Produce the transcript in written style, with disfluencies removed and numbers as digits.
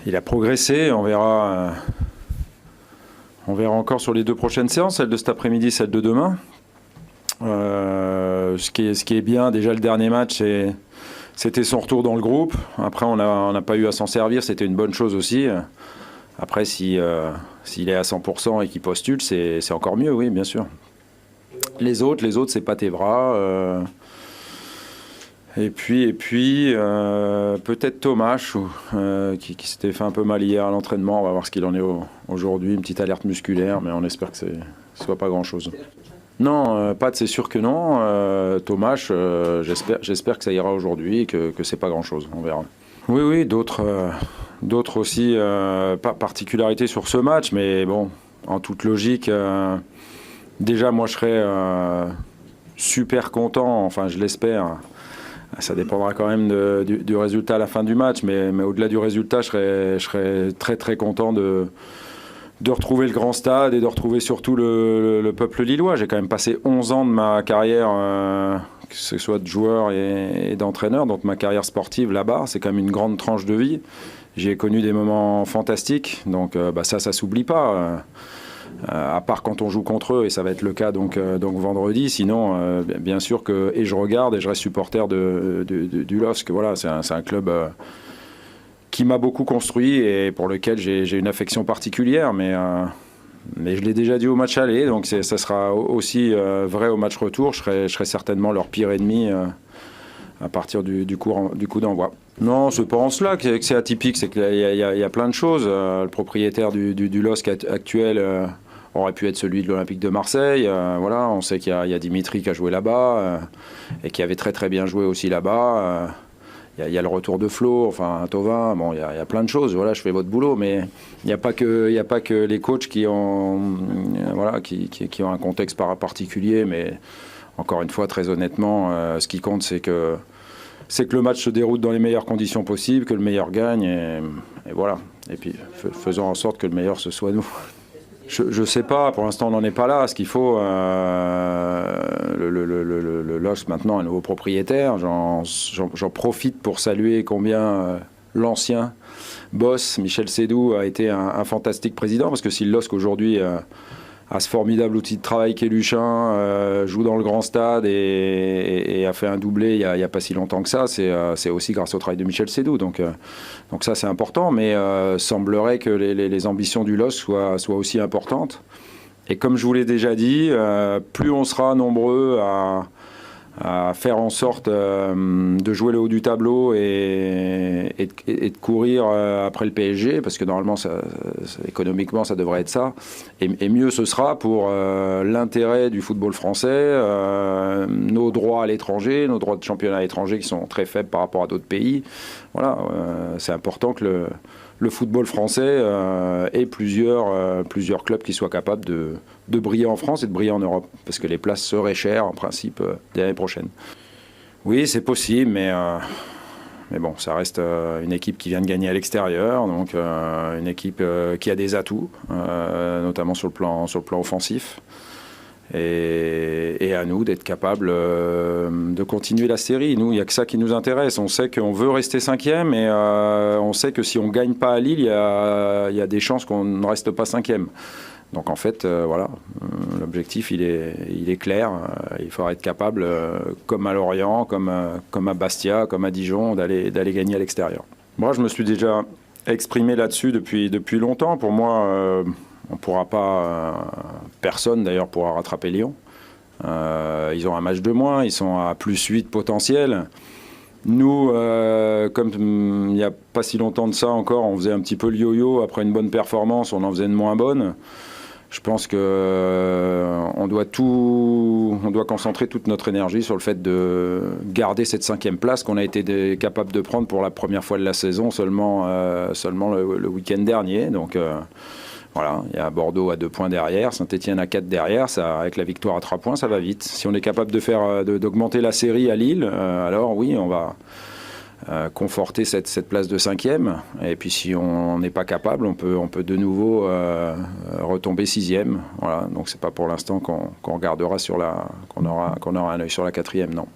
il a progressé. On verra encore sur les 2 prochaines séances, celle de cet après-midi, celle de demain. Ce qui est bien, déjà le dernier match, c'était son retour dans le groupe. Après, on n'a pas eu à s'en servir, c'était une bonne chose aussi. Après, s'il est à 100% et qu'il postule, c'est encore mieux, oui, bien sûr. Les autres, c'est Patevra. Et puis peut-être Thomas, qui s'était fait un peu mal hier à l'entraînement. On va voir ce qu'il en est aujourd'hui. Une petite alerte musculaire, mais on espère que ce soit pas grand-chose. Non, Pat, c'est sûr que non. Thomas, j'espère que ça ira aujourd'hui et que c'est pas grand-chose. On verra. Oui, d'autres aussi, pas particularité sur ce match, mais bon, en toute logique, déjà moi je serais super content, enfin je l'espère. Ça dépendra quand même du résultat à la fin du match, mais au-delà du résultat, je serais très très content de retrouver le grand stade et de retrouver surtout le peuple lillois. J'ai quand même passé 11 ans de ma carrière, que ce soit de joueur et d'entraîneur, donc ma carrière sportive là-bas, c'est quand même une grande tranche de vie. J'ai connu des moments fantastiques, donc ça s'oublie pas. À part quand on joue contre eux, et ça va être le cas donc vendredi. Sinon, bien sûr que je regarde et je reste supporter du LOSC. Voilà, c'est un club qui m'a beaucoup construit et pour lequel j'ai une affection particulière, mais je l'ai déjà dit au match aller, donc ça sera aussi vrai au match retour. Je serai certainement leur pire ennemi à partir du coup d'envoi. Non, c'est pas en cela que c'est atypique, c'est qu'il y a plein de choses. Le propriétaire du LOSC actuel aurait pu être celui de l'Olympique de Marseille. Voilà, on sait qu'il y a Dimitri qui a joué là-bas et qui avait très très bien joué aussi là-bas. Il y a le retour de Flo, enfin Thauvin, bon, il y a plein de choses. Voilà, je fais votre boulot, mais il n'y a pas que les coachs qui ont un contexte particulier. Mais encore une fois, très honnêtement, ce qui compte, c'est que le match se déroule dans les meilleures conditions possibles, que le meilleur gagne, et voilà. Et puis faisons en sorte que le meilleur ce soit nous. Je sais pas, pour l'instant on n'en est pas là. Ce qu'il faut, le LOSC maintenant est un nouveau propriétaire. J'en profite pour saluer combien l'ancien boss, Michel Sédou, a été un fantastique président, parce que si le LOSC aujourd'hui a ce formidable outil de travail qu'est Luchin, joue dans le grand stade et a fait un doublé il y a pas si longtemps que ça, c'est aussi grâce au travail de Michel Sédou. Donc ça c'est important, mais semblerait que les ambitions du LOSC soient aussi importantes. Et comme je vous l'ai déjà dit, plus on sera nombreux à faire en sorte de jouer le haut du tableau et de courir après le PSG, parce que normalement, économiquement, ça devrait être ça. Et mieux ce sera pour l'intérêt du football français, nos droits à l'étranger, nos droits de championnat à l'étranger qui sont très faibles par rapport à d'autres pays. Voilà, c'est important que le football français ait plusieurs clubs qui soient capables de briller en France et de briller en Europe, parce que les places seraient chères en principe dès l'année prochaine. Oui, c'est possible, mais bon, ça reste une équipe qui vient de gagner à l'extérieur, donc une équipe qui a des atouts, notamment sur le plan offensif. Et à nous d'être capables de continuer la série. Nous, il n'y a que ça qui nous intéresse. On sait qu'on veut rester 5e, et on sait que si on ne gagne pas à Lille, il y a des chances qu'on ne reste pas 5e. Donc en fait, voilà, l'objectif il est clair. Il faudra être capable, comme à Lorient, comme à Bastia, comme à Dijon, d'aller gagner à l'extérieur. Moi, je me suis déjà exprimé là-dessus depuis longtemps. Pour moi, on ne pourra pas, personne d'ailleurs pourra rattraper Lyon. Ils ont un match de moins, ils sont à +8 potentiel. Nous, comme il n'y a pas si longtemps de ça encore, on faisait un petit peu le yo-yo. Après une bonne performance, on en faisait une moins bonne. Je pense qu'on doit concentrer toute notre énergie sur le fait de garder cette 5e place qu'on a été capable de prendre pour la première fois de la saison, seulement le week-end dernier. Donc voilà, il y a Bordeaux à 2 points derrière, Saint-Etienne à 4 derrière. Avec la victoire à 3 points, ça va vite. Si on est capable d'augmenter la série à Lille, alors oui, on va conforter cette place de 5e. Et puis si on n'est pas capable, on peut de nouveau retomber 6e. Voilà, donc c'est pas pour l'instant qu'on regardera qu'on aura un œil sur la 4e, non.